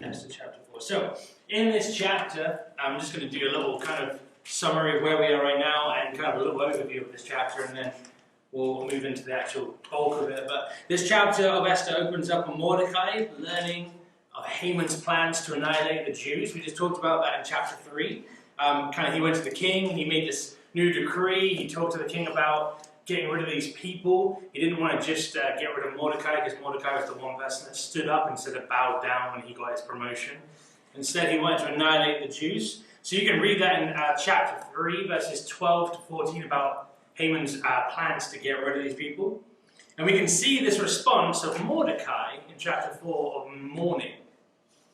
Esther chapter 4. So, in this chapter, I'm just going to do a little kind of summary of where we are right now and kind of a little overview of this chapter, and then we'll move into the actual bulk of it. But this chapter of Esther opens up on Mordecai learning of Haman's plans to annihilate the Jews. We just talked about that in chapter 3. He went to the king, he made this new decree, he talked to the king about getting rid of these people. He didn't want to just get rid of Mordecai, because Mordecai was the one person that stood up instead of bowed down when he got his promotion. Instead, he wanted to annihilate the Jews. So you can read that in chapter 3, verses 12 to 14, about Haman's plans to get rid of these people. And we can see this response of Mordecai in chapter 4 of mourning.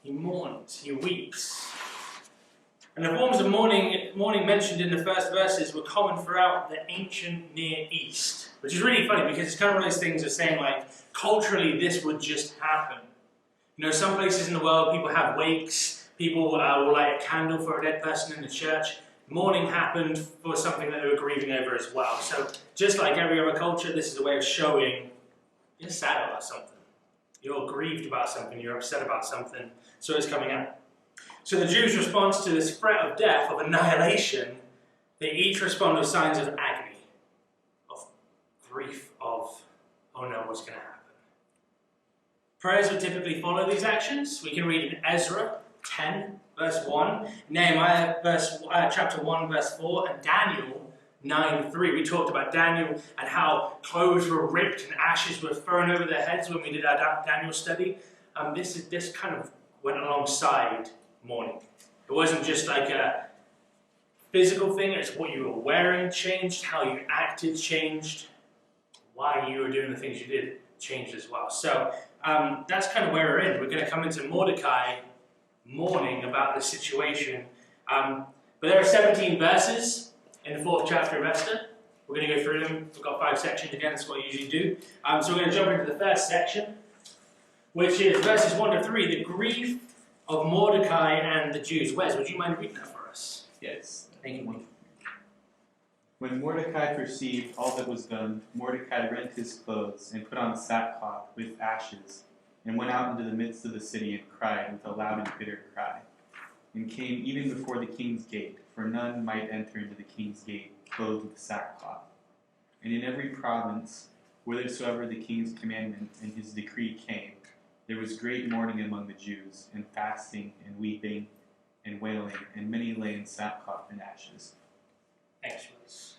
He mourns, he weeps. And the forms of mourning mentioned in the first verses were common throughout the ancient Near East, which is really funny because it's kind of one of those things of saying, like, culturally this would just happen. You know, some places in the world people have wakes, people will light a candle for a dead person in the church. Mourning happened for something that they were grieving over as well. So just like every other culture, this is a way of showing you're sad about something. You're grieved about something, you're upset about something, so it's coming out. So the Jews' response to this threat of death, of annihilation, they each respond with signs of agony, of grief, of, oh no, what's going to happen? Prayers would typically follow these actions. We can read in Ezra 10, verse 1, Nehemiah chapter 1, verse 4, and Daniel 9, 3. We talked about Daniel and how clothes were ripped and ashes were thrown over their heads when we did our Daniel study. This kind of went alongside mourning. It wasn't just like a physical thing, it's what you were wearing changed, how you acted changed, why you were doing the things you did changed as well. So that's kind of where we're in. We're going to come into Mordecai mourning about the situation. But there are 17 verses in the 4th chapter of Esther. We're going to go through them. We've got 5 sections again, that's what we usually do. So we're going to jump into the first section, which is verses 1 to 3, the grief of Mordecai and the Jews. Wes, would you mind reading that for us? Yes. Thank you. When Mordecai perceived all that was done, Mordecai rent his clothes and put on sackcloth with ashes, and went out into the midst of the city and cried with a loud and bitter cry, and came even before the king's gate, for none might enter into the king's gate clothed with sackcloth. And in every province, whithersoever the king's commandment and his decree came, there was great mourning among the Jews, and fasting, and weeping, and wailing, and many lay in sackcloth and ashes. Excellent.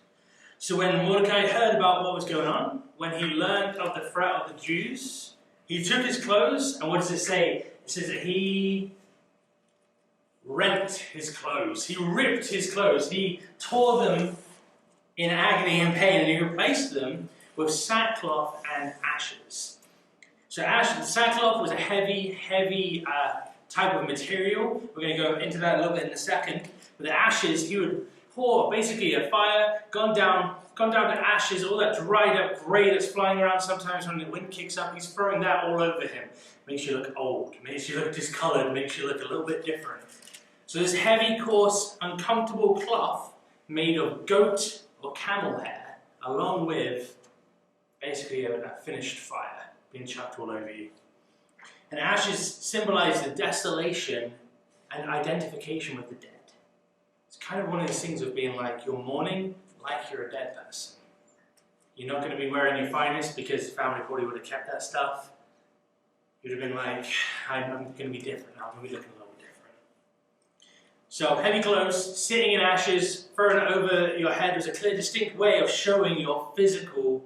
So when Mordecai heard about what was going on, when he learned of the threat of the Jews, he took his clothes, and what does it say? It says that he rent his clothes. He ripped his clothes. He tore them in agony and pain, and he replaced them with sackcloth and ashes. So sackcloth was a heavy type of material. We're going to go into that a little bit in a second. But the ashes, he would pour basically a fire, gone down to ashes, all that dried up grey that's flying around sometimes when the wind kicks up. He's throwing that all over him. Makes you look old, makes you look discolored, makes you look a little bit different. So this heavy, coarse, uncomfortable cloth made of goat or camel hair, along with basically a finished fire being chucked all over you. And ashes symbolize the desolation and identification with the dead. It's kind of one of these things of being like, you're mourning like you're a dead person. You're not going to be wearing your finest because the family probably would have kept that stuff. You'd have been like, I'm going to be different now, I'm going to be looking a little different. So heavy clothes, sitting in ashes, throwing it over your head was a clear, distinct way of showing your physical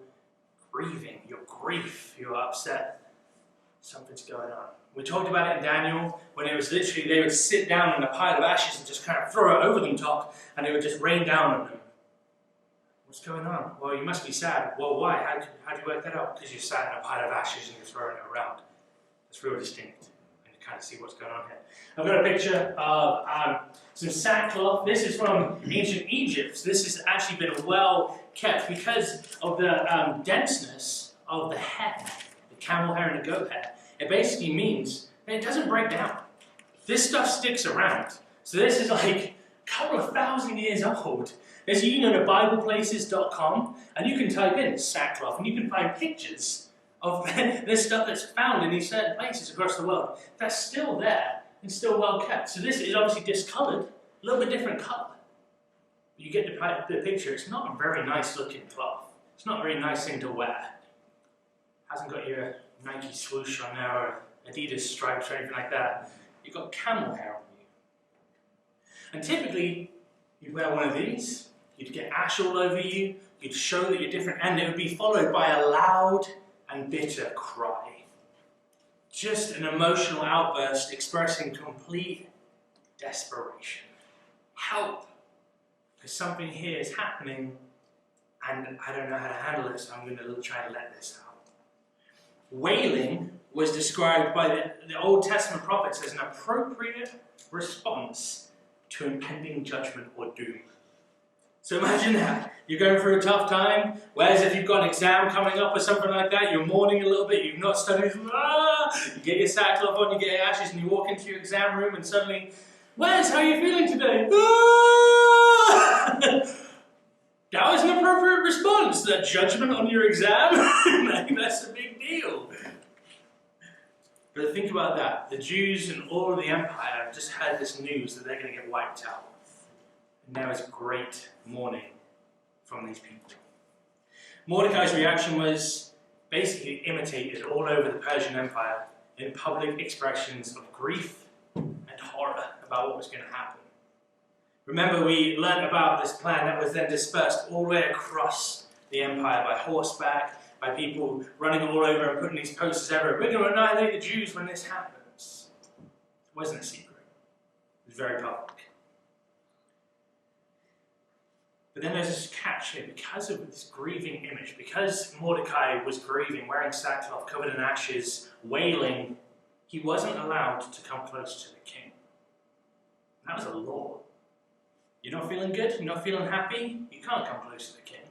grieving, your grief, you're upset. Something's going on. We talked about it in Daniel, when it was literally, they would sit down in a pile of ashes and just kind of throw it over them top, and it would just rain down on them. What's going on? Well, you must be sad. Well, why? How do you work that out? Because you're sat in a pile of ashes and you're throwing it around. It's real distinct. And you kind of see what's going on here. I've got a picture of some sackcloth. This is from ancient Egypt. This has actually been well kept because of the denseness of the hair, the camel hair and the goat hair. It basically means that it doesn't break down. This stuff sticks around. So this is like a couple of thousand years old. There's, you can go to BiblePlaces.com and you can type in sackcloth and you can find pictures of this stuff that's found in these certain places across the world. That's still there and still well kept. So this is obviously discoloured, a little bit different colour. You get the picture. It's not a very nice looking cloth. It's not a very nice thing to wear. Hasn't got your Nike swoosh on there or Adidas stripes or anything like that. You've got camel hair on you. And typically, you'd wear one of these, you'd get ash all over you, you'd show that you're different, and it would be followed by a loud and bitter cry. Just an emotional outburst expressing complete desperation. Help! Because something here is happening, and I don't know how to handle it, so I'm going to try and let this out. Wailing was described by the Old Testament prophets as an appropriate response to impending judgment or doom. So imagine that. You're going through a tough time, whereas if you've got an exam coming up or something like that, you're mourning a little bit, you've not studied, you get your sackcloth on, you get your ashes, and you walk into your exam room and suddenly, Wes, how are you feeling today? That was an appropriate response. That judgment on your exam? That's a big deal. But think about that. The Jews and all of the empire have just had this news that they're going to get wiped out. And there is great mourning from these people. Mordecai's reaction was basically imitated all over the Persian Empire in public expressions of grief and horror about what was going to happen. Remember, we learned about this plan that was then dispersed all the way across the empire by horseback, by people running all over and putting these posters everywhere. We're going to annihilate the Jews when this happens. It wasn't a secret. It was very public. But then there's this catch here. Because of this grieving image, because Mordecai was grieving, wearing sackcloth, covered in ashes, wailing, he wasn't allowed to come close to the king. And that was a law. You're not feeling good? You're not feeling happy? You can't come close to the king.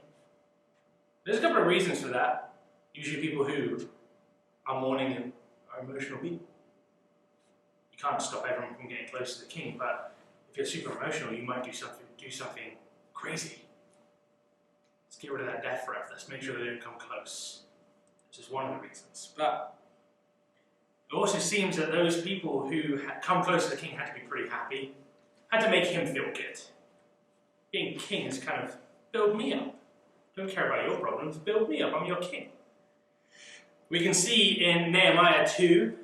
There's a couple of reasons for that. Usually people who are mourning and are emotional people. You can't stop everyone from getting close to the king, but if you're super emotional, you might do something crazy. Let's get rid of that death threat. Let's make sure they don't come close. This is one of the reasons. But it also seems that those people who had come close to the king had to be pretty happy, had to make him feel good. Being king is kind of, build me up. Don't care about your problems, build me up, I'm your king. We can see in Nehemiah 2,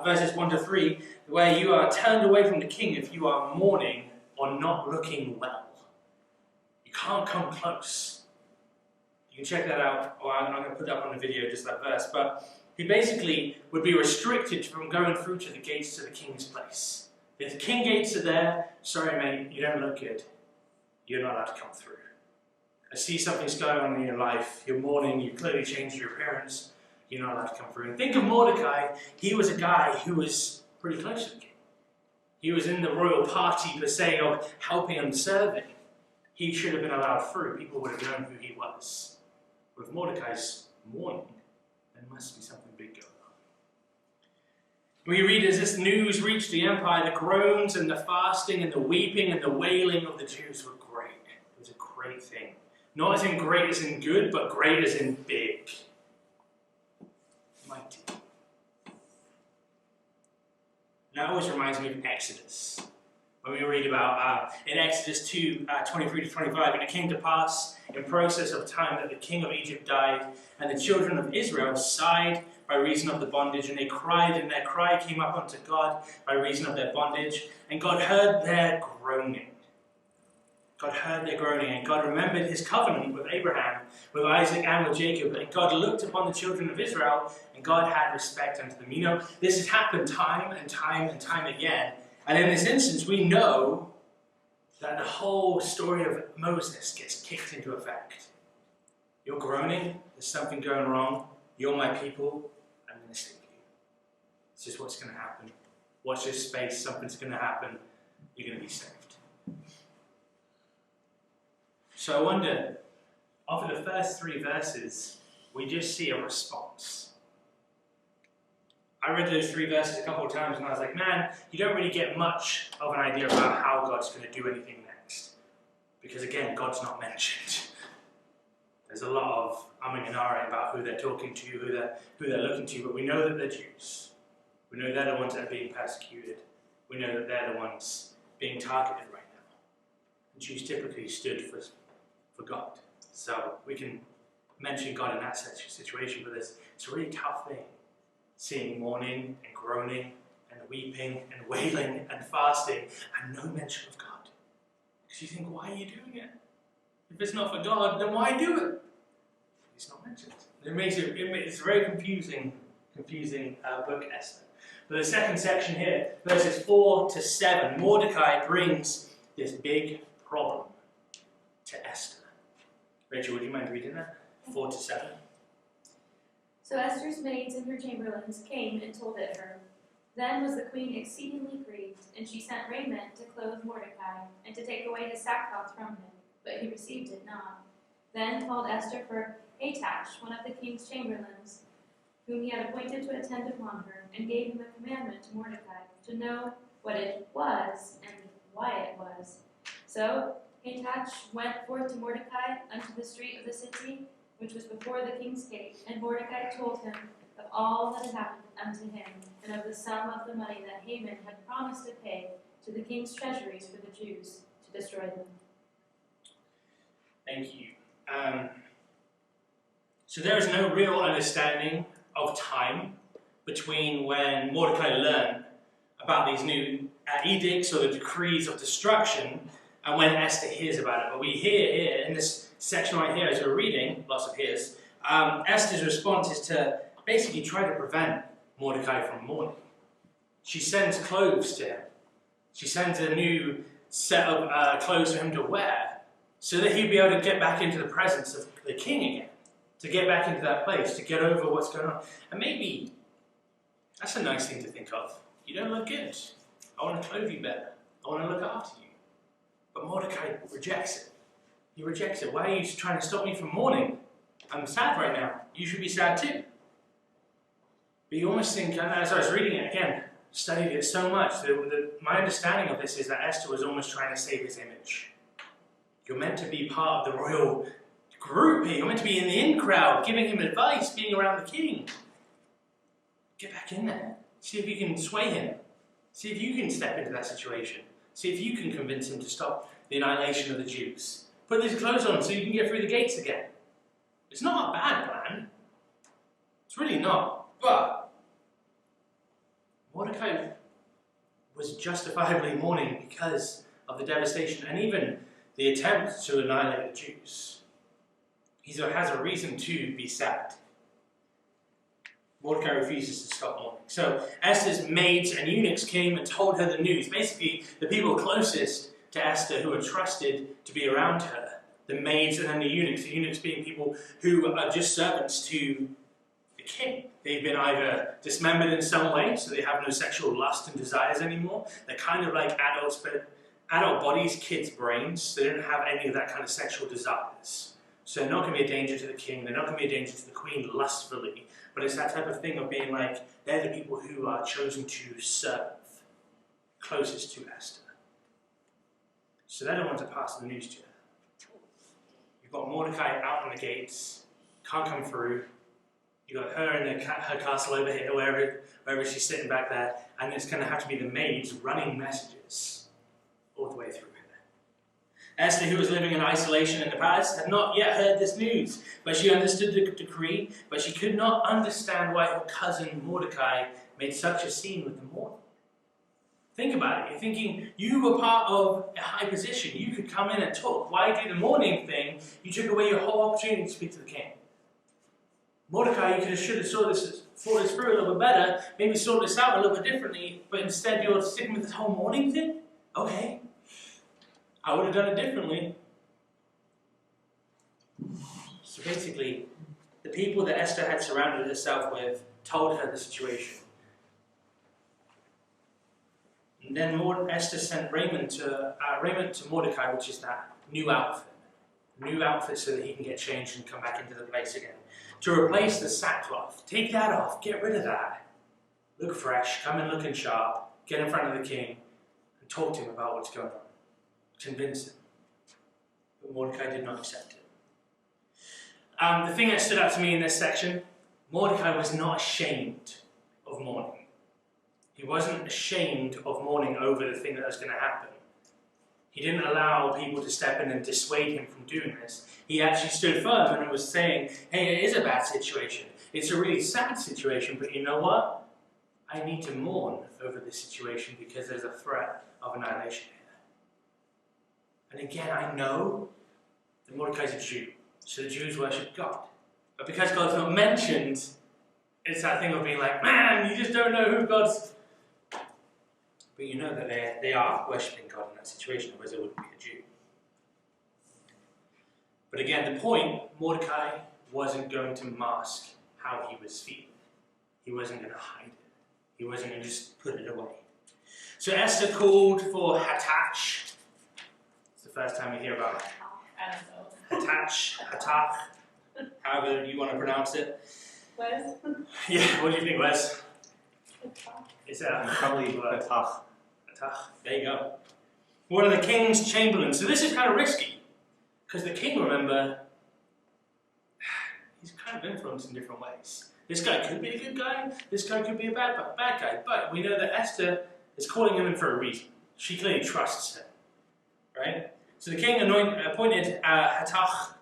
verses 1 to 3, where you are turned away from the king if you are mourning or not looking well. You can't come close. You can check that out, or I'm going to put that up on the video, just that verse, but he basically would be restricted from going through to the gates to the king's place. If the king gates are there, sorry mate, you don't look good. You're not allowed to come through. I see something's going on in your life, you're mourning, you've clearly changed your appearance, you're not allowed to come through. And think of Mordecai, he was a guy who was pretty close to the king. He was in the royal party, per se, of helping and serving. He should have been allowed through. People would have known who he was. With Mordecai's mourning, there must be something big going on. We read as this news reached the empire, the groans and the fasting and the weeping and the wailing of the Jews were great. It was a great thing. Not as in great as in good, but great as in big. Mighty. That always reminds me of Exodus. When we read about, in Exodus 2, 23 to 25, and it came to pass in process of time that the king of Egypt died, and the children of Israel sighed by reason of the bondage, and they cried, and their cry came up unto God by reason of their bondage, and God heard their groaning. God heard their groaning, and God remembered his covenant with Abraham, with Isaac, and with Jacob, and God looked upon the children of Israel, and God had respect unto them. You know, this has happened time and time and time again. And in this instance, we know that the whole story of Moses gets kicked into effect. You're groaning, there's something going wrong, you're my people, I'm going to save you. This is what's going to happen. Watch this space, something's going to happen, you're going to be saved. So I wonder, after the first 3 verses, we just see a response. I read those 3 verses a couple of times and I was like, man, you don't really get much of an idea about how God's going to do anything next. Because again, God's not mentioned. There's a lot of umming and ahhing about who they're talking to, who they're looking to, but we know that they're Jews. We know they're the ones that are being persecuted. we know that they're the ones being targeted right now. And Jews typically stood for God. So we can mention God in that situation, but it's a really tough thing. Seeing mourning and groaning and weeping and wailing and fasting and no mention of God. Because you think, why are you doing it? If it's not for God, then why do it? It's not mentioned. It's a very confusing book, Esther. But the second section here, verses 4 to 7, Mordecai brings this big problem to Esther. Rachel, would you mind reading that? 4 to 7. So Esther's maids and her chamberlains came and told it her. Then was the queen exceedingly grieved, and she sent raiment to clothe Mordecai, and to take away his sackcloth from him, but he received it not. Then called Esther for Hathach, one of the king's chamberlains, whom he had appointed to attend upon her, and gave him a commandment to Mordecai, to know what it was, and why it was. So Hathach went forth to Mordecai unto the street of the city, which was before the king's gate, and Mordecai told him of all that had happened unto him, and of the sum of the money that Haman had promised to pay to the king's treasuries for the Jews, to destroy them. Thank you. So there is no real understanding of time between when Mordecai learned about these new edicts or the decrees of destruction and when Esther hears about it. But we hear here, in this section right here as we're reading, lots of hears, Esther's response is to basically try to prevent Mordecai from mourning. She sends clothes to him. She sends a new set of clothes for him to wear so that he'd be able to get back into the presence of the king again, to get back into that place, to get over what's going on. And maybe that's a nice thing to think of. You don't look good. I want to clothe you better. I want to look after you. But Mordecai rejects it. He rejects it. Why are you trying to stop me from mourning? I'm sad right now. You should be sad too. But you almost think, as I was reading it again, studied it so much, my understanding of this is that Esther was almost trying to save his image. You're meant to be part of the royal group here. You're meant to be in the in crowd, giving him advice, being around the king. Get back in there. See if you can sway him. See if you can step into that situation. See if you can convince him to stop the annihilation of the Jews. Put these clothes on so you can get through the gates again. It's not a bad plan. It's really not. But Mordecai was justifiably mourning because of the devastation and even the attempt to annihilate the Jews. He has a reason to be sad. Mordecai refuses to stop mourning. So Esther's maids and eunuchs came and told her the news. Basically, the people closest to Esther who were trusted to be around her. The maids and then the eunuchs being people who are just servants to the king. They've been either dismembered in some way, so they have no sexual lust and desires anymore. They're kind of like adults, but adult bodies, kids' brains, so they don't have any of that kind of sexual desires. So they're not going to be a danger to the king, they're not going to be a danger to the queen lustfully, but it's that type of thing of being like, they're the people who are chosen to serve, closest to Esther. So they don't want to pass the news to her. You've got Mordecai out on the gates, can't come through. You've got her in her castle over here, wherever she's sitting back there, and it's going to have to be the maids running messages all the way through her. Esther, who was living in isolation in the palace, had not yet heard this news, but she understood the decree, but she could not understand why her cousin Mordecai made such a scene with the mourning. Think about it. You're thinking, you were part of a high position. You could come in and talk. Why do the mourning thing? You took away your whole opportunity to speak to the king. Mordecai, you should have thought this through a little bit better, maybe sort this out a little bit differently, but instead you're sticking with this whole mourning thing? Okay. I would have done it differently. So basically, the people that Esther had surrounded herself with told her the situation. And then Esther sent raiment to Mordecai, which is that new outfit so that he can get changed and come back into the place again. To replace the sackcloth. Take that off, get rid of that. Look fresh, come in looking sharp, get in front of the king, and talk to him about what's going on. Convince him. But Mordecai did not accept it. The thing that stood out to me in this section, Mordecai was not ashamed of mourning. He wasn't ashamed of mourning over the thing that was going to happen. He didn't allow people to step in and dissuade him from doing this. He actually stood firm and was saying, hey, it is a bad situation. It's a really sad situation, but you know what? I need to mourn over this situation because there's a threat of annihilation here. And again, I know that Mordecai's a Jew, so the Jews worship God. But because God's not mentioned, it's that thing of being like, man, you just don't know who God's... But you know that they are worshipping God in that situation, otherwise they wouldn't be a Jew. But again, the point, Mordecai wasn't going to mask how he was feeling. He wasn't going to hide it. He wasn't going to just put it away. So Esther called for Hatach. It's the first time we hear about Hatach, however you want to pronounce it. Wes? Yeah, what do you think, Wes? It's Probably Hatach. There you go. One of the king's chamberlains. So this is kind of risky. Because the king, remember, he's kind of influenced in different ways. This guy could be a good guy. This guy could be a bad guy. But we know that Esther is calling him in for a reason. She clearly trusts him. Right? So the king appointed Hatach.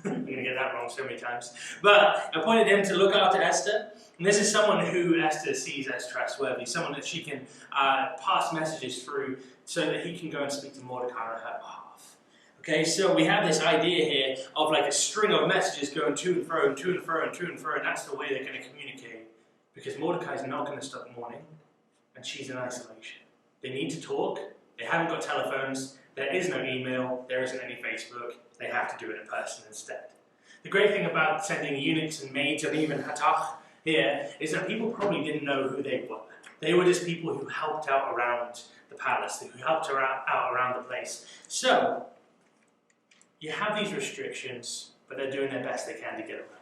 I'm going to get that wrong so many times. But appointed him to look after Esther. And this is someone who Esther sees as trustworthy, someone that she can pass messages through so that he can go and speak to Mordecai on her behalf. Okay, so we have this idea here of like a string of messages going to and fro and to and fro and to and fro, and that's the way they're going to communicate. Because Mordecai's not going to stop mourning, and she's in isolation. They need to talk. They haven't got telephones. There is no email. There isn't any Facebook. They have to do it in person instead. The great thing about sending eunuchs and maids and even Hatach here is that people probably didn't know who they were. They were just people who helped out around the palace, who helped out around the place. So, you have these restrictions, but they're doing their best they can to get around them.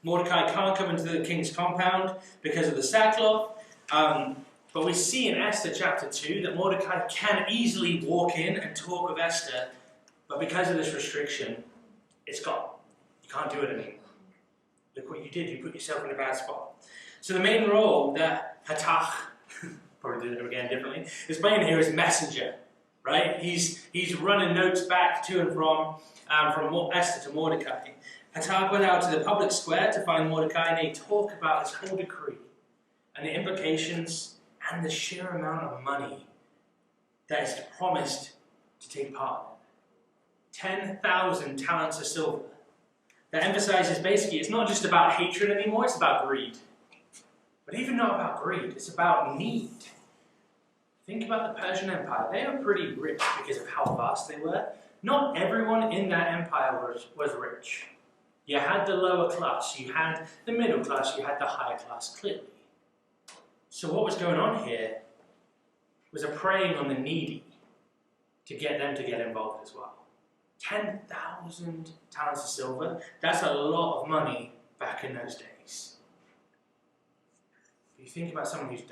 Mordecai can't come into the king's compound because of the sackcloth, but we see in Esther chapter 2 that Mordecai can easily walk in and talk with Esther, but because of this restriction, it's gone. You can't do it anymore. Look what you did, you put yourself in a bad spot. So the main role that Hatach, probably did it again differently, is playing here is messenger, right? He's running notes back to and from Esther to Mordecai. Hatach went out to the public square to find Mordecai, and they talk about his whole decree and the implications and the sheer amount of money that is promised to take part in it. 10,000 talents of silver. That emphasizes basically it's not just about hatred anymore, it's about greed. But even not about greed, it's about need. Think about the Persian Empire. They were pretty rich because of how vast they were. Not everyone in that empire was rich. You had the lower class, you had the middle class, you had the higher class, clearly. So what was going on here was a preying on the needy to get them to get involved as well. 10,000 talents of silver, that's a lot of money back in those days. If you think about someone who's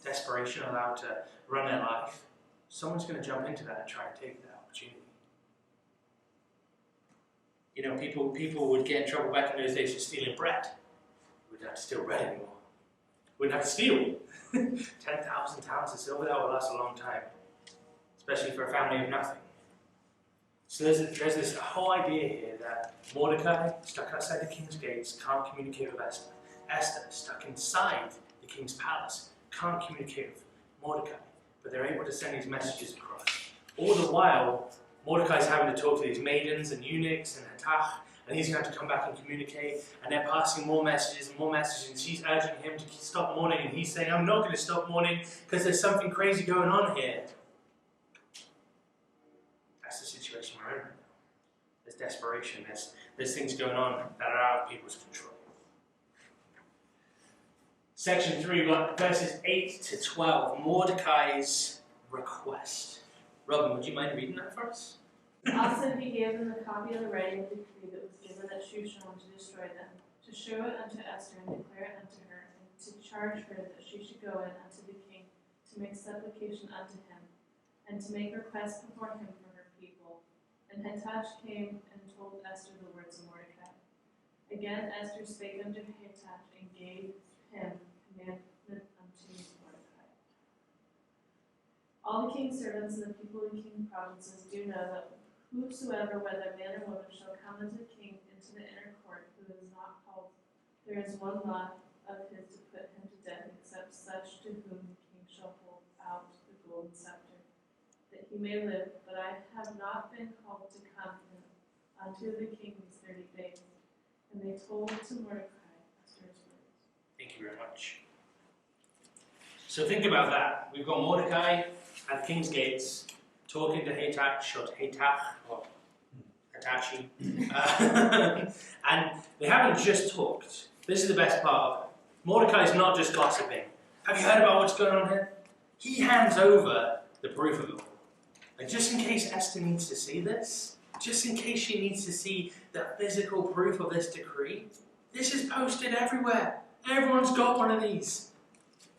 desperation allowed to run their life, someone's going to jump into that and try and take that opportunity. You know, people would get in trouble back in those days for stealing bread. We wouldn't have to steal bread anymore. We wouldn't have to steal. 10,000 talents of silver, that would last a long time. Especially for a family of nothing. So there's this whole idea here that Mordecai, stuck outside the king's gates, can't communicate with Esther. Esther, stuck inside the king's palace, can't communicate with Mordecai. But they're able to send these messages across. All the while, Mordecai's having to talk to these maidens and eunuchs and Hatach, and he's going to have to come back and communicate, and they're passing more messages, and she's urging him to stop mourning, and he's saying, I'm not going to stop mourning because there's something crazy going on here. That's the situation we're in right now. There's desperation, there's things going on that are out of people's control. Section 3, verses 8 to 12, Mordecai's request. Robin, would you mind reading that for us? Also he gave them the copy of the writing of the decree that was given at Shushan to destroy them, to show it unto Esther and declare it unto her, and to charge her that she should go in unto the king, to make supplication unto him, and to make request before him for her people. And Hatach came and told Esther the words of Mordecai. Again Esther spake unto Hatach, and gave him commandment unto Mordecai. All the king's servants and the people in king's provinces do know that whosoever, whether man or woman, shall come unto the king into the inner court, who is not called, there is one law of his to put him to death, except such to whom the king shall hold out the golden scepter, that he may live. But I have not been called to come in unto the king these 30 days. And they told to Mordecai Esther's words. Thank you very much. So think about that. We've got Mordecai at the king's gates talking to Hitachi, and they haven't just talked. This is the best part of it. Mordecai's not just gossiping. Have you heard about what's going on here? He hands over the proof of it all. Like, just in case Esther needs to see this, just in case she needs to see the physical proof of this decree, this is posted everywhere. Everyone's got one of these.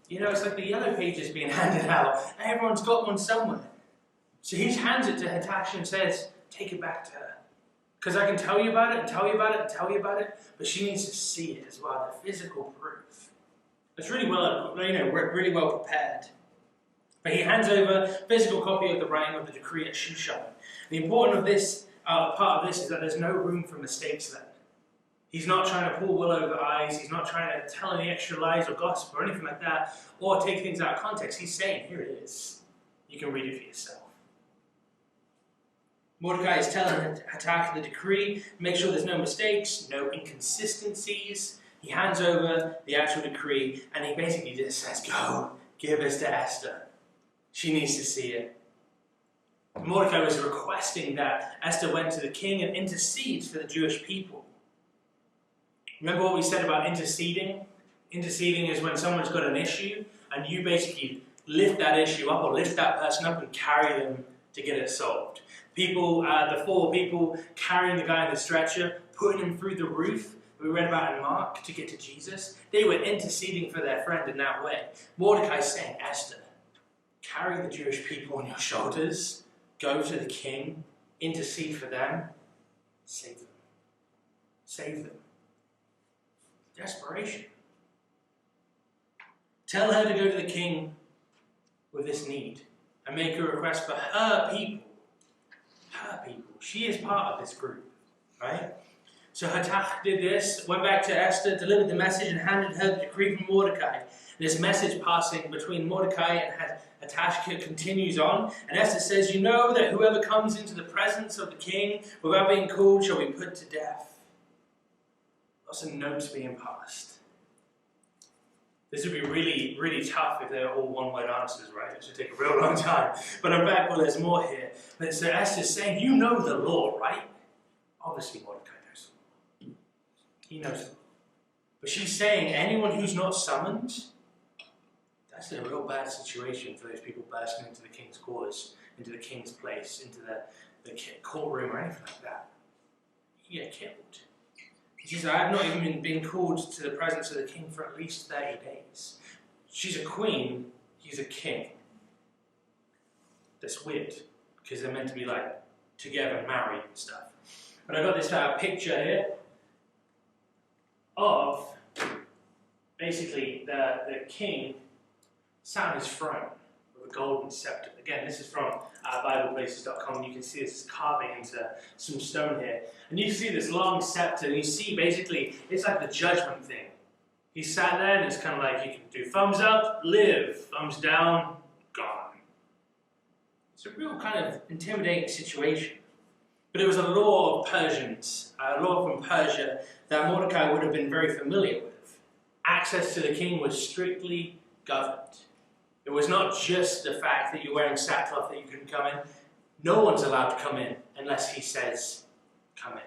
You know, it's like the yellow pages being handed out. Everyone's got one somewhere. So he hands it to Hitachi and says, take it back to her. Because I can tell you about it, and tell you about it, and tell you about it, but she needs to see it as well, the physical proof. It's really well, really well prepared. But he hands over a physical copy of the writing of the decree at Shushan. The important of this part of this is that there's no room for mistakes then. He's not trying to pull wool over eyes. He's not trying to tell any extra lies or gossip or anything like that, or take things out of context. He's saying, here it is. You can read it for yourself. Mordecai is telling Hitachi the decree, make sure there's no mistakes, no inconsistencies. He hands over the actual decree, and he basically just says, go, give this to Esther. She needs to see it. Mordecai was requesting that Esther went to the king and intercedes for the Jewish people. Remember what we said about interceding? Interceding is when someone's got an issue and you basically lift that issue up or lift that person up and carry them to get it solved. People, the 4 people carrying the guy in the stretcher, putting him through the roof, we read about in Mark, to get to Jesus. They were interceding for their friend in that way. Mordecai's saying, Esther, carry the Jewish people on your shoulders, go to the king, intercede for them, save them. Save them. Desperation. Tell her to go to the king with this need and make a request for her people. Her people. She is part of this group, right? So Hitachi did this, went back to Esther, delivered the message, and handed her the decree from Mordecai. And this message passing between Mordecai and Hitachi continues on, and Esther says, you know that whoever comes into the presence of the king without being called shall be put to death. Lots of notes being passed. This would be really, really tough if they were all one-word answers, right? It should take a real long time. But I'm back, well, there's more here. But so Esther's saying, you know the law, right? Obviously, Mordecai knows the law. He knows the law. But she's saying, anyone who's not summoned, that's a real bad situation for those people bursting into the king's quarters, into the king's place, into the courtroom or anything like that. You get killed. She says, I have not even been called to the presence of the king for at least 30 days. She's a queen, he's a king. That's weird, because they're meant to be like together and married and stuff. But I got this picture here of basically the king sat on his throne with a golden scepter. Again, this is from BiblePlaces.com. You can see this carving into some stone here. And you see this long scepter, and you see basically, it's like the judgment thing. He sat there, and it's kind of like you can do thumbs up, live, thumbs down, gone. It's a real kind of intimidating situation. But it was a law of Persians, a law from Persia that Mordecai would have been very familiar with. Access to the king was strictly governed. It was not just the fact that you're wearing sackcloth that you couldn't come in. No one's allowed to come in unless he says, come in.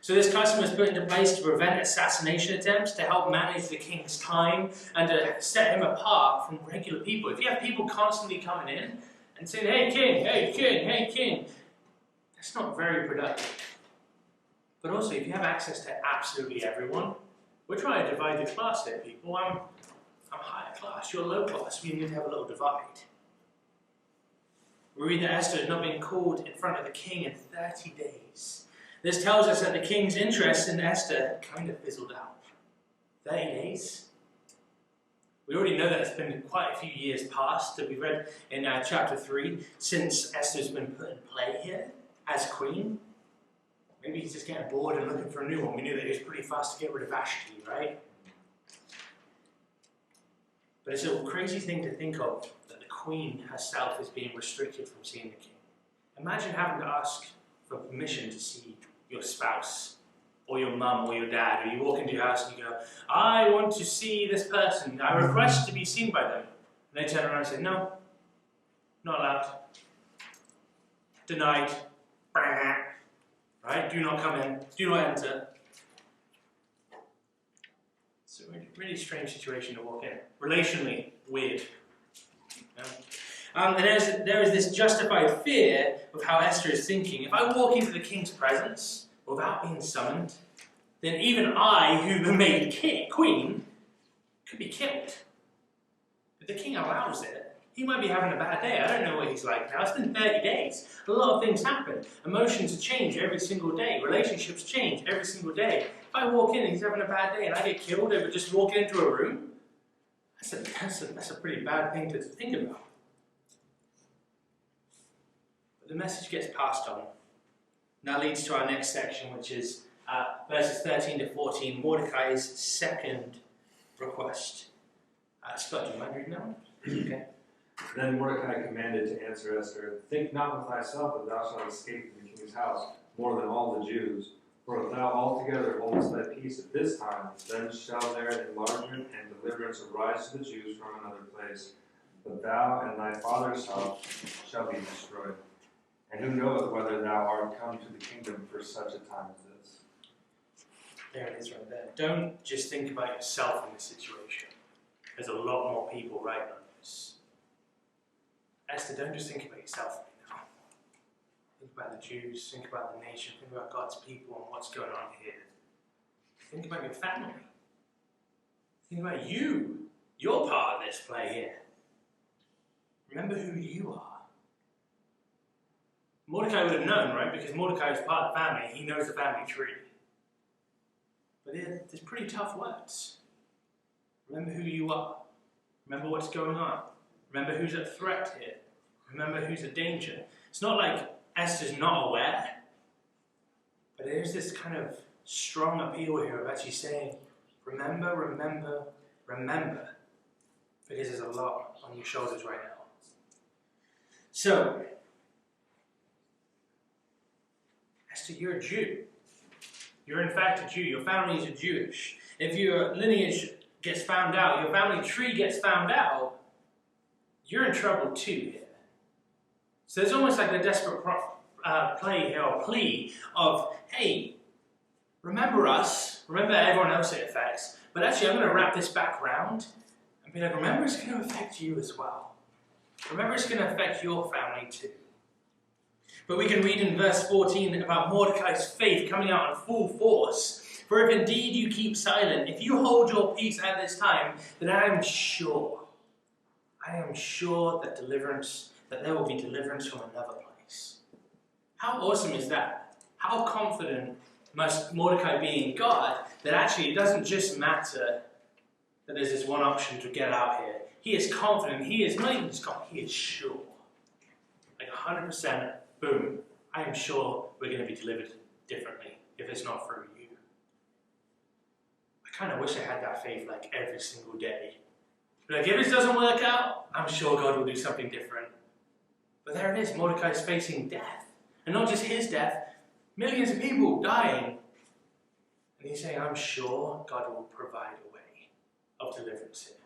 So this custom was put into place to prevent assassination attempts, to help manage the king's time, and to set him apart from regular people. If you have people constantly coming in and saying, hey king, hey king, hey king, that's not very productive. But also, if you have access to absolutely everyone, we're trying to divide the class here, people. I'm higher class, you're low class. We need to have a little divide. We read that Esther had not been called in front of the king in 30 days. This tells us that the king's interest in Esther had kind of fizzled out. 30 days? We already know that it's been quite a few years past that we read in chapter 3 since Esther's been put in play here as queen. Maybe he's just getting bored and looking for a new one. We knew that he was pretty fast to get rid of Vashti, right? But it's a crazy thing to think of that the queen herself is being restricted from seeing the king. Imagine having to ask for permission to see your spouse or your mum or your dad, or you walk into your house and you go, I want to see this person, I request to be seen by them. And they turn around and say, no, not allowed. Denied. Right? Do not come in. Do not enter. It's a really strange situation to walk in. Relationally, weird. Yeah? And there is this justified fear of how Esther is thinking. If I walk into the king's presence without being summoned, then even I, who am made queen, could be killed. But the king allows it. He might be having a bad day. I don't know what he's like now. It's been 30 days. A lot of things happen. Emotions change every single day. Relationships change every single day. If I walk in and he's having a bad day and I get killed over just walking into a room, that's a pretty bad thing to think about. But the message gets passed on. And that leads to our next section, which is verses 13 to 14, Mordecai's second request. Scott, do you mind reading that one? Okay. Then Mordecai commanded to answer Esther, Think not with thyself that thou shalt escape from the king's house more than all the Jews. For if thou altogether holdest thy peace at this time, then shall there enlargement and deliverance arise to the Jews from another place. But thou and thy father's house shall be destroyed. And who knoweth whether thou art come to the kingdom for such a time as this? There it is right there. Don't just think about yourself in this situation. There's a lot more people right on this. Esther, don't just think about yourself right now. Think about the Jews, think about the nation, think about God's people and what's going on here. Think about your family. Think about you. You're part of this play here. Remember who you are. Mordecai would have known, right? Because Mordecai is part of the family. He knows the family tree. But there's pretty tough words. Remember who you are. Remember what's going on. Remember who's at threat here. Remember who's at danger. It's not like Esther's not aware. But there's this kind of strong appeal here of actually saying, remember, remember, remember. Because there's a lot on your shoulders right now. So, Esther, you're a Jew. You're in fact a Jew. Your family is Jewish. If your lineage gets found out, your family tree gets found out, you're in trouble too here. So there's almost like a desperate play here, or plea of, hey, remember us, remember everyone else it affects, but actually I'm going to wrap this back around and be like, remember it's going to affect you as well. Remember it's going to affect your family too. But we can read in verse 14 about Mordecai's faith coming out in full force. For if indeed you keep silent, if you hold your peace at this time, then I am sure that there will be deliverance from another place. How awesome is that? How confident must Mordecai be in God that actually it doesn't just matter that there's this one option to get out here. He is confident, he is not even just confident, he is sure. Like 100%, boom, I am sure we're going to be delivered differently if it's not through you. I kind of wish I had that faith like every single day. Like, if it doesn't work out, I'm sure God will do something different. But there it is, Mordecai's facing death. And not just his death, millions of people dying. And he's saying, I'm sure God will provide a way of deliverance here.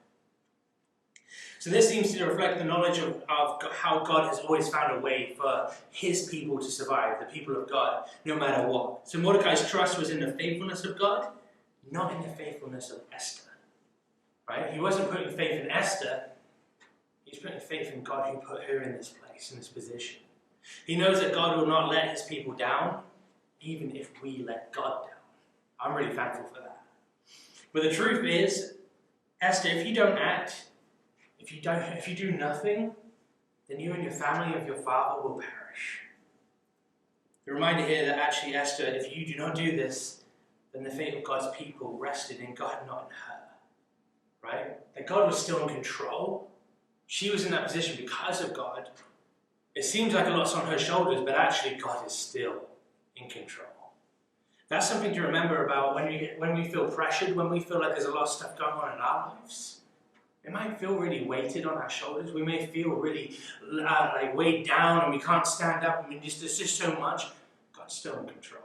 So this seems to reflect the knowledge of how God has always found a way for his people to survive, the people of God, no matter what. So Mordecai's trust was in the faithfulness of God, not in the faithfulness of Esther. Right? He wasn't putting faith in Esther. He's putting faith in God who put her in this place, in this position. He knows that God will not let his people down, even if we let God down. I'm really thankful for that. But the truth is, Esther, if you don't act, if you do nothing, then you and your family of your father will perish. The reminder here that actually, Esther, if you do not do this, then the fate of God's people rested in God, not in her. right? That God was still in control. She was in that position because of God. It seems like a lot's on her shoulders, but actually God is still in control. That's something to remember about when we feel pressured, when we feel like there's a lot of stuff going on in our lives. It might feel really weighted on our shoulders. We may feel really like weighed down and we can't stand up. I mean, there's just so much. God's still in control.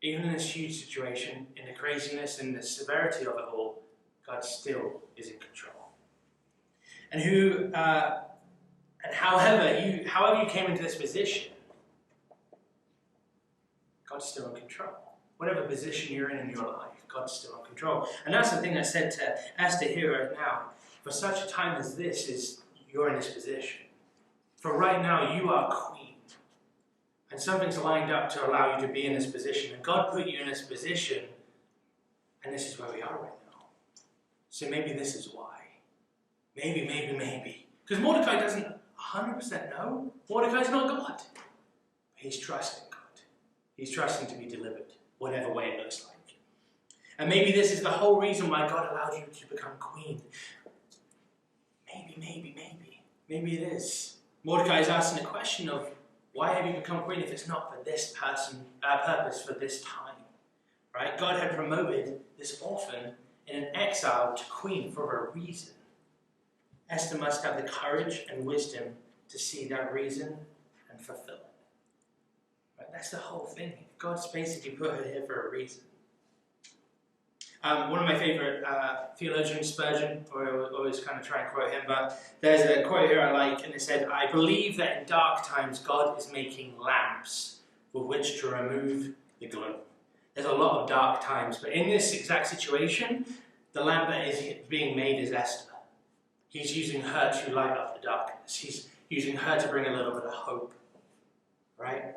Even in this huge situation, in the craziness and the severity of it all, God still is in control. And however you came into this position, God's still in control. Whatever position you're in your life, God's still in control. And that's the thing I said to Esther here right now. For such a time as this, you're in this position. For right now, you are queen. And something's lined up to allow you to be in this position. And God put you in this position, and this is where we are right now. So maybe this is why. Maybe. Because Mordecai doesn't 100% know. Mordecai's not God. But he's trusting God. He's trusting to be delivered, whatever way it looks like. And maybe this is the whole reason why God allowed you to become queen. Maybe it is. Mordecai is asking the question of, why have you become queen if it's not for this purpose, for this time? Right? God had promoted this orphan in an exile to queen for a reason. Esther must have the courage and wisdom to see that reason and fulfill it. Right? That's the whole thing. God's basically put her here for a reason. One of my favorite theologians, Spurgeon, I always kind of try and quote him, but there's a quote here I like, and it said, "I believe that in dark times God is making lamps with which to remove the gloom." There's a lot of dark times, but in this exact situation, the lamp that is being made is Esther. He's using her to light up the darkness. He's using her to bring a little bit of hope, right?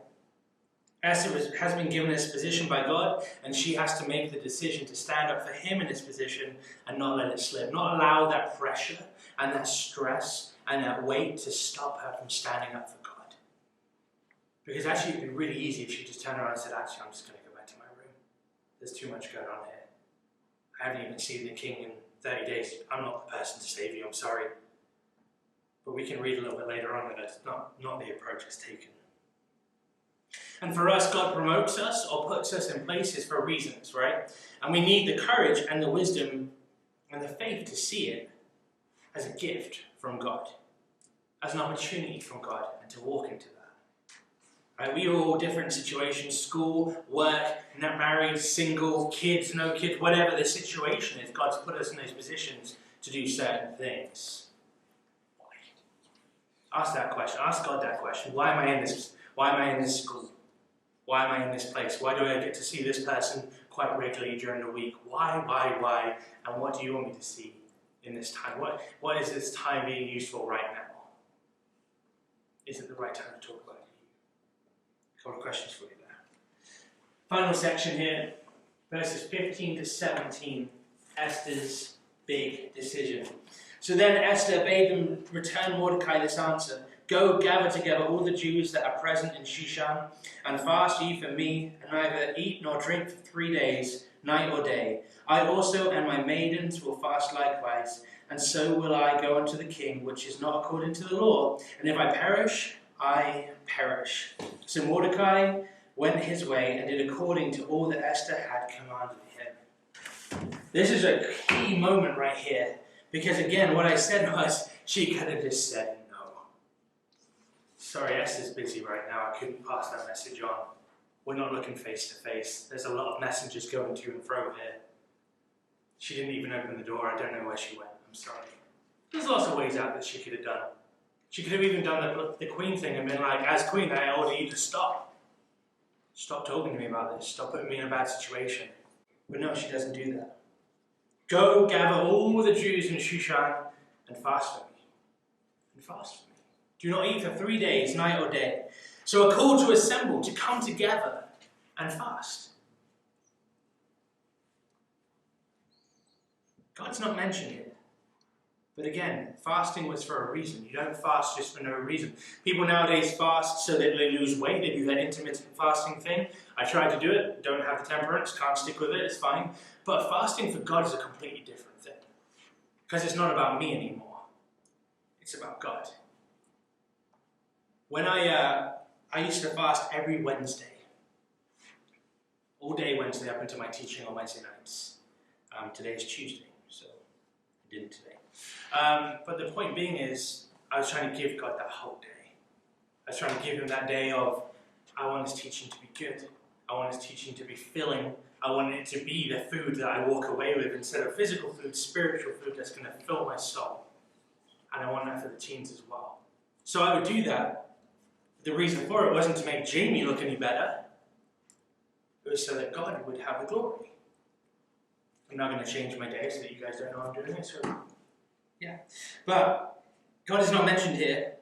Esther has been given this position by God, and she has to make the decision to stand up for him in this position and not let it slip. Not allow that pressure and that stress and that weight to stop her from standing up for God. Because actually it would be really easy if she just turned around and said, actually, I'm just going to go back to my room. There's too much going on here. I haven't even seen the king in 30 days. I'm not the person to save you, I'm sorry. But we can read a little bit later on that that's not the approach that's taken. And for us, God promotes us or puts us in places for reasons, right? And we need the courage and the wisdom and the faith to see it as a gift from God, as an opportunity from God, and to walk into that. Right? We are all different situations, school, work, not married, single, kids, no kids, whatever the situation is, God's put us in those positions to do certain things. Why? Ask that question. Ask God that question. Why am I in this? Why am I in this school? Why am I in this place? Why do I get to see this person quite regularly during the week? Why? And what do you want me to see in this time? What is this time being used for right now? Is it the right time to talk about you? A couple of questions for you there. Final section here, verses 15 to 17, Esther's big decision. So then Esther bade them return Mordecai this answer. Go, gather together all the Jews that are present in Shushan, and fast ye for me, and neither eat nor drink for 3 days, night or day. I also and my maidens will fast likewise, and so will I go unto the king, which is not according to the law. And if I perish, I perish. So Mordecai went his way and did according to all that Esther had commanded him. This is a key moment right here, because again, what I said was, she could have just said, sorry, Esther's busy right now. I couldn't pass that message on. We're not looking face to face. There's a lot of messengers going to and fro here. She didn't even open the door. I don't know where she went. I'm sorry. There's lots of ways out that she could have done. She could have even done the queen thing and been like, as queen, I order you to stop. Stop talking to me about this. Stop putting me in a bad situation. But no, she doesn't do that. Go gather all the Jews in Shushan and fast for me. And fast for me. Do not eat for 3 days, night or day. So a call to assemble, to come together and fast. God's not mentioned here. But again, fasting was for a reason. You don't fast just for no reason. People nowadays fast so that they lose weight. They do that intermittent fasting thing. I tried to do it. Don't have the temperance. Can't stick with it. It's fine. But fasting for God is a completely different thing. Because it's not about me anymore. It's about God. When I used to fast every Wednesday. All day Wednesday up into my teaching on Wednesday nights. Today is Tuesday, so I didn't today. But the point being is, I was trying to give God that whole day. I was trying to give him that day of, I want his teaching to be good. I want his teaching to be filling. I want it to be the food that I walk away with instead of physical food, spiritual food that's going to fill my soul. And I want that for the teens as well. So I would do that. The reason for it wasn't to make Jamie look any better. It was so that God would have the glory. I'm not going to change my day so that you guys don't know I'm doing it. So, yeah. But God is not mentioned here.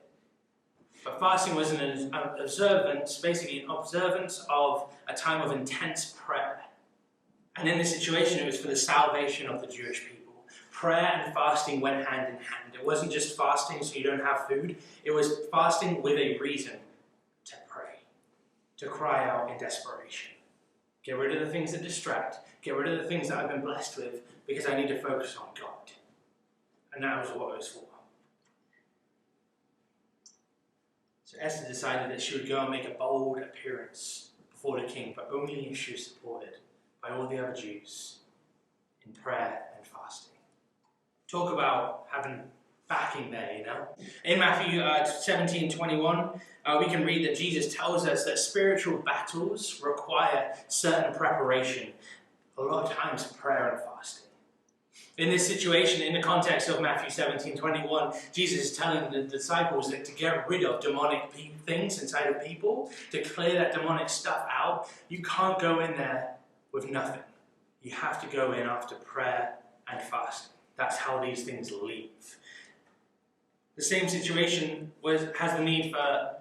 But fasting was an observance, basically an observance of a time of intense prayer. And in this situation, it was for the salvation of the Jewish people. Prayer and fasting went hand in hand. It wasn't just fasting so you don't have food. It was fasting with a reason to pray, to cry out in desperation. Get rid of the things that distract. Get rid of the things that I've been blessed with because I need to focus on God. And that was what it was for. So Esther decided that she would go and make a bold appearance before the king, but only if she was supported by all the other Jews in prayer and fasting. Talk about having backing there, you know. In Matthew 17:21, we can read that Jesus tells us that spiritual battles require certain preparation. A lot of times prayer and fasting. In this situation, in the context of Matthew 17:21, Jesus is telling the disciples that to get rid of demonic things inside of people, to clear that demonic stuff out, you can't go in there with nothing. You have to go in after prayer and fasting. That's how these things leave. The same situation has the need for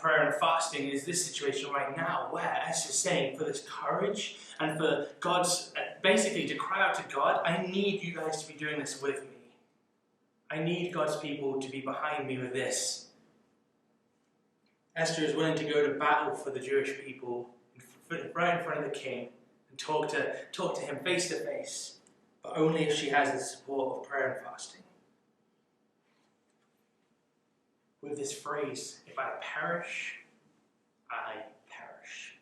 prayer and fasting is this situation right now, where Esther's saying for this courage and for God's, basically to cry out to God, I need you guys to be doing this with me. I need God's people to be behind me with this. Esther is willing to go to battle for the Jewish people right in front of the king and talk to him face to face, but only if she has the support of prayer and fasting. With this phrase, if I perish, I perish.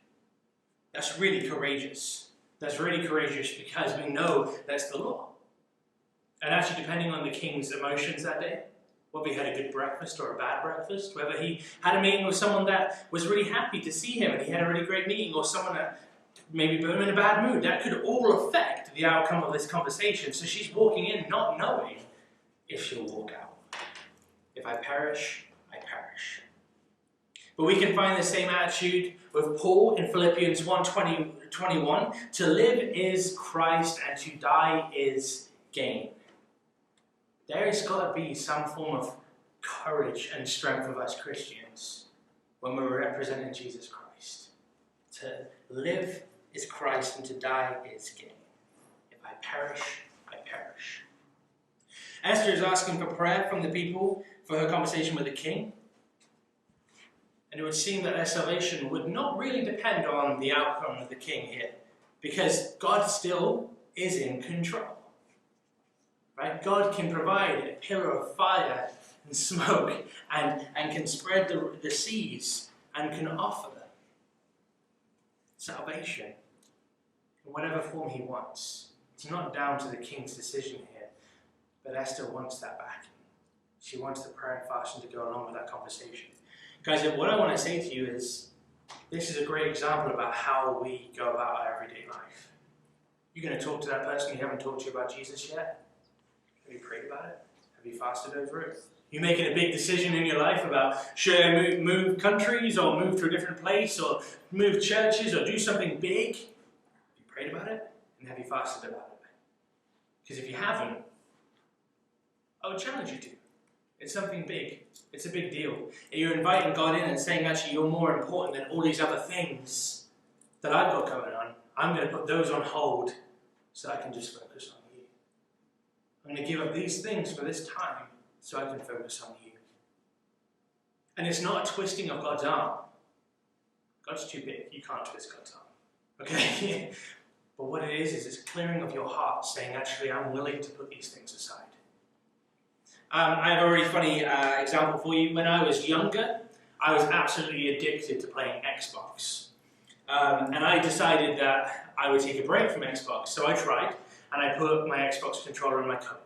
That's really courageous. That's really courageous because we know that's the law. And actually, depending on the king's emotions that day, whether he had a good breakfast or a bad breakfast, whether he had a meeting with someone that was really happy to see him and he had a really great meeting, or someone that maybe put him in a bad mood, that could all affect the outcome of this conversation. So she's walking in not knowing if she'll walk out. If I perish, I perish. But we can find the same attitude with Paul in Philippians 1:21. To live is Christ and to die is gain. There has got to be some form of courage and strength of us Christians when we're representing Jesus Christ. To live is Christ and to die is gain. If I perish, I perish. Esther is asking for prayer from the people for her conversation with the king. And it would seem that their salvation would not really depend on the outcome of the king here, because God still is in control. Right? God can provide a pillar of fire and smoke and can spread the seas and can offer salvation in whatever form he wants. It's not down to the king's decision here, but Esther wants that back. She wants the prayer and fasting to go along with that conversation. Guys, what I want to say to you is, this is a great example about how we go about our everyday life. You're going to talk to that person you haven't talked to about Jesus yet? Have you prayed about it? Have you fasted over it? You're making a big decision in your life about should I move countries or move to a different place or move churches or do something big? Have you prayed about it? And have you fasted about it? Because if you haven't, I would challenge you to. It's something big. It's a big deal. And you're inviting God in and saying, actually, you're more important than all these other things that I've got going on. I'm going to put those on hold so I can just focus on you. I'm going to give up these things for this time so I can focus on you. And it's not a twisting of God's arm. God's too big. You can't twist God's arm. Okay? But what it is it's clearing of your heart, saying, actually, I'm willing to put these things aside. I have a really funny example for you. When I was younger, I was absolutely addicted to playing Xbox. And I decided that I would take a break from Xbox. So I tried, and I put my Xbox controller in my cupboard.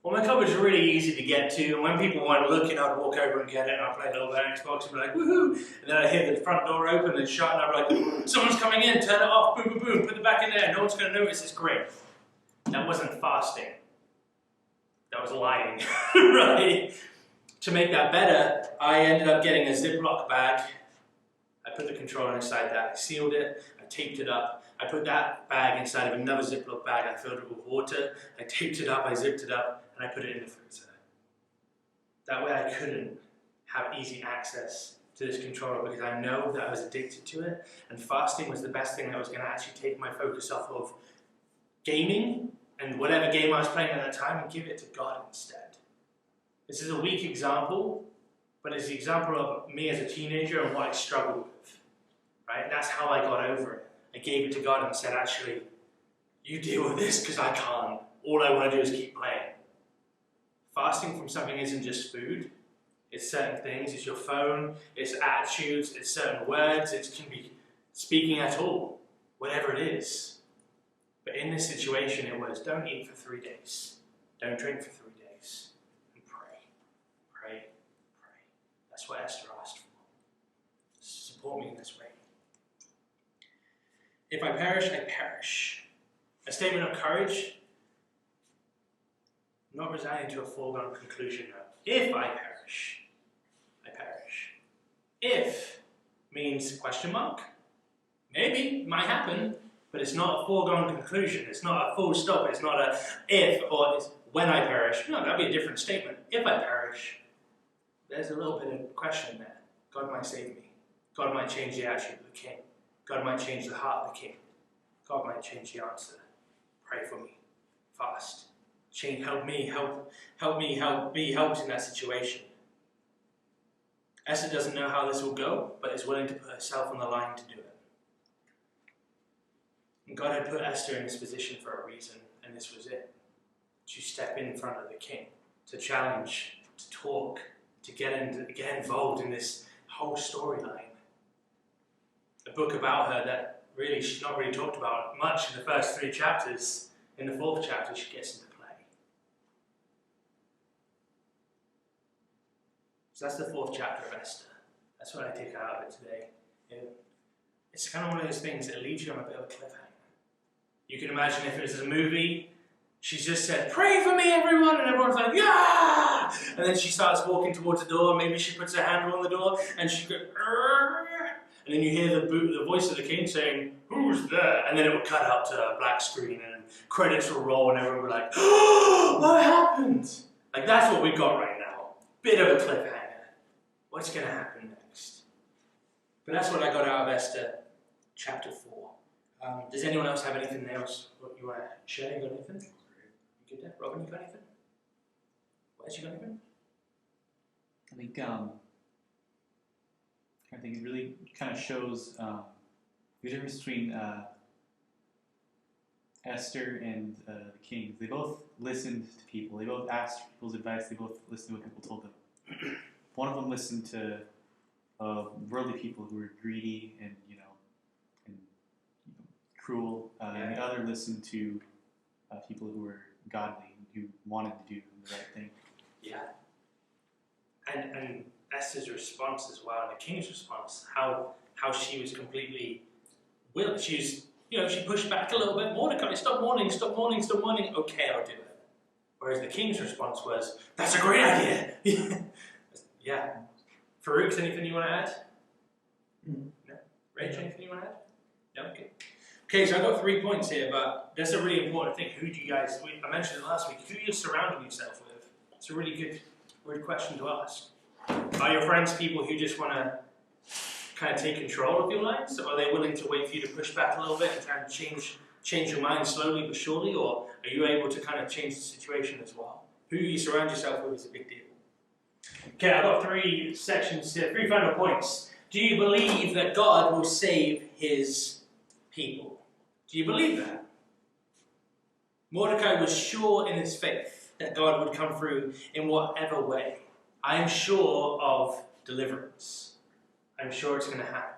Well, my cupboard's really easy to get to, and when people weren't looking, I'd walk over and get it, and I'd play a little bit of Xbox and be like, woohoo! And then I'd hear the front door open and shut, and I'd be like, someone's coming in, turn it off, boom, boom, boom, put it back in there, no one's going to notice, it's great. That wasn't fasting. That was lying, right? To make that better, I ended up getting a Ziploc bag. I put the controller inside that, I sealed it, I taped it up. I put that bag inside of another Ziploc bag, I filled it with water, I taped it up, I zipped it up, and I put it in the freezer. That way I couldn't have easy access to this controller because I know that I was addicted to it, and fasting was the best thing that was going to actually take my focus off of gaming and whatever game I was playing at that time and give it to God instead. This is a weak example, but it's the example of me as a teenager and what I struggled with. Right? That's how I got over it. I gave it to God and said, actually, you deal with this because I can't. All I want to do is keep playing. Fasting from something isn't just food. It's certain things. It's your phone. It's attitudes. It's certain words. It can be speaking at all. Whatever it is. But in this situation, it was don't eat for 3 days. Don't drink for 3 days. And pray. Pray. Pray. That's what Esther asked for. Support me in this way. If I perish, I perish. A statement of courage, not resigning to a foregone conclusion. No. If I perish, I perish. If means question mark. Maybe, might happen, but it's not a foregone conclusion. It's not a full stop. It's not a if or it's when I perish. No, that'd be a different statement. If I perish, there's a little bit of question there. God might save me. God might change the attitude of the king. God might change the heart of the king. God might change the answer. Pray for me. Fast. Help me be helped in that situation. Esther doesn't know how this will go, but is willing to put herself on the line to do it. And God had put Esther in this position for a reason, and this was it. To step in front of the king, to challenge, to talk, to get involved in this whole storyline. A book about her that really she's not really talked about much in the first 3 chapters. In the 4th chapter, she gets into play. So that's the 4th chapter of Esther. That's what I take out of it today. It's kind of one of those things that leaves you on a bit of a cliffhanger. You can imagine if it was a movie, she's just said, pray for me everyone, and everyone's like, yeah! And then she starts walking towards the door, maybe she puts her hand on the door, and she goes, and then you hear the voice of the king saying, who's there? And then it will cut out to a black screen, and credits will roll, and everyone will be like, oh, what happened? Like, that's what we've got right now. Bit of a cliffhanger. What's going to happen next? But that's what I got out of Esther chapter 4. Does anyone else have anything else what you want to share? You got anything? You good there? Robin, you got anything? Wes, you got anything? I think it really kind of shows the difference between Esther and the kings. They both listened to people. They both asked people's advice. They both listened to what people told them. One of them listened to worldly people who were greedy and cruel, and the other listened to people who were godly, who wanted to do the right thing. Yeah. And Esther's response as well, and the king's response, how she was completely willing. She pushed back a little bit. Mordecai, stop mourning. Okay, I'll do it. Whereas the king's response was, that's a great idea. Yeah. Farouk, anything you want to add? No? Rach, anything you want to add? No? Okay. Okay, so I've got 3 points here, but that's a really important thing. I mentioned it last week, who you're surrounding yourself with. It's a really good question to ask. Are your friends people who just want to kind of take control of your lives? Or are they willing to wait for you to push back a little bit and kind of change your mind slowly but surely? Or are you able to kind of change the situation as well? Who you surround yourself with is a big deal. Okay, I've got 3 sections here, 3 final points. Do you believe that God will save his people? Do you believe that? Mordecai was sure in his faith that God would come through in whatever way. I am sure of deliverance. I'm sure it's going to happen.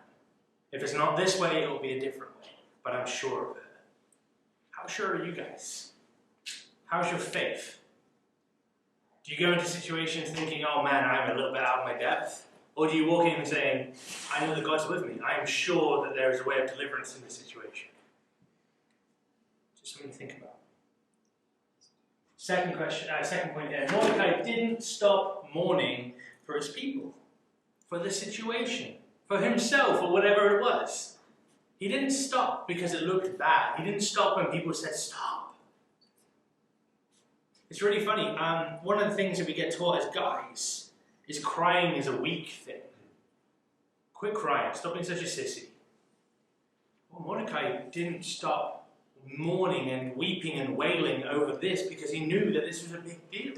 If it's not this way, it will be a different way. But I'm sure of it. How sure are you guys? How's your faith? Do you go into situations thinking, oh man, I'm a little bit out of my depth? Or do you walk in and saying, I know that God's with me. I am sure that there is a way of deliverance in this situation. Just something to think about. Second point here. Mordecai didn't stop mourning for his people, for the situation, for himself, or whatever it was. He didn't stop because it looked bad. He didn't stop when people said, stop. It's really funny. One of the things that we get taught as guys is crying is a weak thing. Quit crying. Stop being such a sissy. Well, Mordecai didn't stop mourning and weeping and wailing over this because he knew that this was a big deal.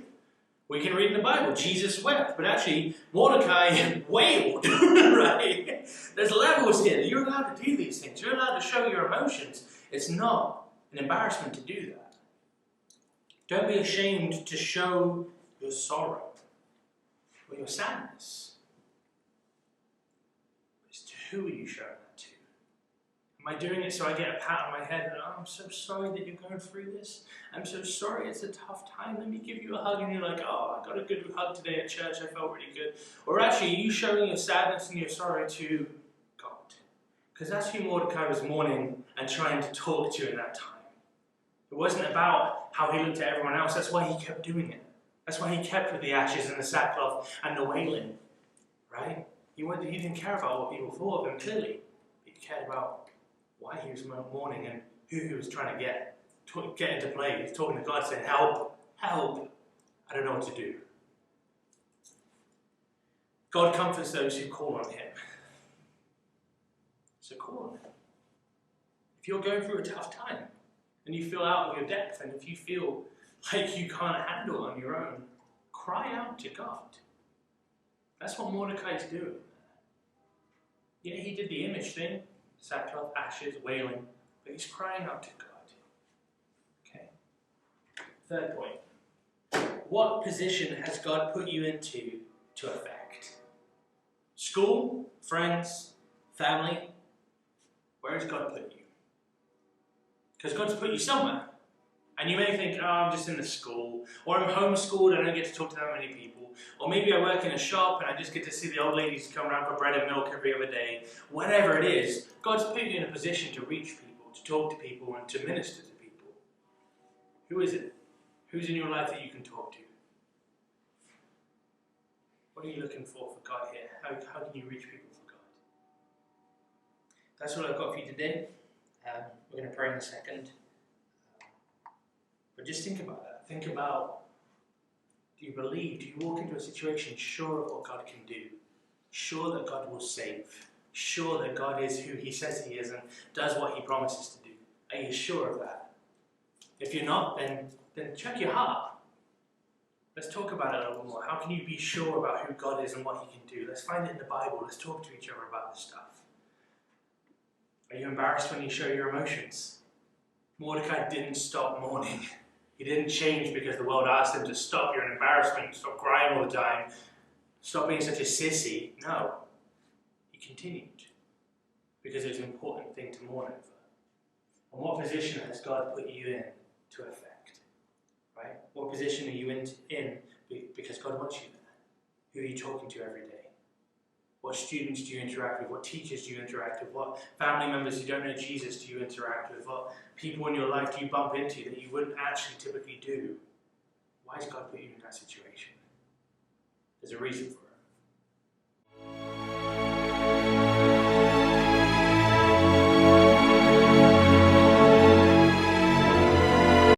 We can read in the Bible, Jesus wept, but actually Mordecai wailed, right? There's levels here. You're allowed to do these things. You're allowed to show your emotions. It's not an embarrassment to do that. Don't be ashamed to show your sorrow or your sadness. It's to who are you showing that to? Am I doing it so I get a pat on my head and, oh, I'm so sorry that you're going through this. I'm so sorry, it's a tough time. Let me give you a hug. And you're like, oh, I got a good hug today at church. I felt really good. Or actually, are you showing your sadness and your sorrow to God? Because that's who Mordecai was mourning and trying to talk to in that time. It wasn't about how he looked at everyone else. That's why he kept doing it. That's why he kept with the ashes and the sackcloth and the wailing. Right? He didn't care about what people thought of him, clearly. He cared about why he was mourning and who he was trying to get into play. He's talking to God saying, help, help. I don't know what to do. God comforts those who call on him. So call on him. If you're going through a tough time and you feel out of your depth and if you feel like you can't handle it on your own, cry out to God. That's what Mordecai's doing. Yeah, he did the image thing. Sackcloth, ashes, wailing, but he's crying out to God. Okay. Third point. What position has God put you into to affect? School, friends, family? Where has God put you? Because God's put you somewhere. And you may think, oh, I'm just in the school, or I'm homeschooled, I don't get to talk to that many people. Or maybe I work in a shop and I just get to see the old ladies come around for bread and milk every other day. Whatever it is, God's put you in a position to reach people, to talk to people, and to minister to people. Who is it? Who's in your life that you can talk to? What are you looking for God here? How can you reach people for God? That's what I've got for you today. We're going to pray in a second. But just think about that. Think about, do you believe, do you walk into a situation sure of what God can do? Sure that God will save? Sure that God is who he says he is and does what he promises to do? Are you sure of that? If you're not, then check your heart. Let's talk about it a little more. How can you be sure about who God is and what he can do? Let's find it in the Bible. Let's talk to each other about this stuff. Are you embarrassed when you show your emotions? Mordecai didn't stop mourning. He didn't change because the world asked him to stop. You're an embarrassment. Stop crying all the time. Stop being such a sissy. No. He continued because it was an important thing to mourn over. And what position has God put you in to affect? Right? What position are you in because God wants you there? Who are you talking to every day? What students do you interact with? What teachers do you interact with? What family members who don't know Jesus do you interact with? What people in your life do you bump into that you wouldn't actually typically do? Why has God put you in that situation? There's a reason for it.